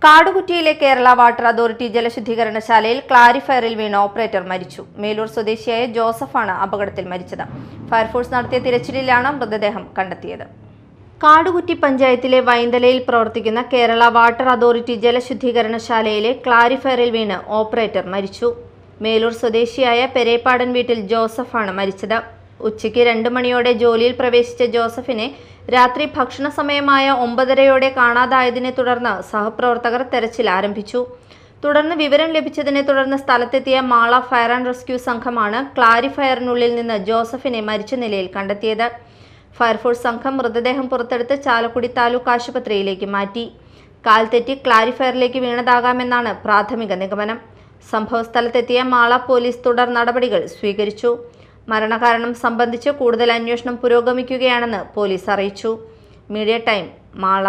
കാടുകുറ്റിയിലെ Kerala water authority ജലശുദ്ധീകരണശാലയിൽ ക്ലാരിഫയറിൽ വീണ operator മരിച്ചു. മേലൂർ സ്വദേശിയായ ജോസഫാണ് അപകടത്തിൽ മരിച്ചത്. ഫയർഫോഴ്സ് നടത്തിയ തിരച്ചിലിലാണ് മൃതദേഹം കണ്ടെത്തിയത്. കാടുകുറ്റി പഞ്ചായത്തിലെ വൈന്തലയിൽ പ്രവർത്തിക്കുന്ന കേരള വാട്ടർ അതോറിറ്റി ജലശുദ്ധീകരണശാലയിലെ ക്ലാരിഫയറിൽ വീണ് ഓപ്പറേറ്റർ മരിച്ചു. മേലൂർ സ്വദേശിയായ പെരേപ്പാടൻ വീട്ടിൽ ജോസഫാണ് മരിച്ചത്. ഉച്ചയ്ക്ക് 2 മണിയോടെ ജോലിയിൽ പ്രവേശിച്ച ജോസഫിനെ രാത്രി ഭക്ഷണ സമയമായ 9:30 കാണാതായതിനെ തുടർന്ന് സഹപ്രവർത്തകർ തെരച്ചിൽ ആരംഭിച്ചു. തുടർന്ന് വിവരം ലഭിച്ചതിനെ തുടർന്ന് സ്ഥലത്തെത്തിയ മാള ഫയർ ആൻഡ് റെസ്ക്യൂ സംഘമാണ് ക്ലാരിഫയറിനുള്ളിൽ നിന്ന് ജോസഫിനെ മരിച്ച നിലയിൽ കണ്ടെത്തിയത്. ഫയർഫോഴ്സ് സംഘം മൃതദേഹം പുറത്തെടുത്ത് ചാലക്കുടി താലൂക്ക് ആശുപത്രിയിലേക്ക് മാറ്റി. കാൽ തെറ്റി ക്ലാരിഫയറിലേക്ക് വീണതാകാമെന്നാണ് പ്രാഥമിക നിഗമനം. സംഭവസ്ഥലത്തെത്തിയ മാള പോലീസ് തുടർ നടപടികൾ സ്വീകരിച്ചു. മരണകാരണം സംബന്ധിച്ച് കൂടുതൽ അന്വേഷണം പുരോഗമിക്കുകയാണെന്ന് പോലീസ് അറിയിച്ചു. Media time, Mala.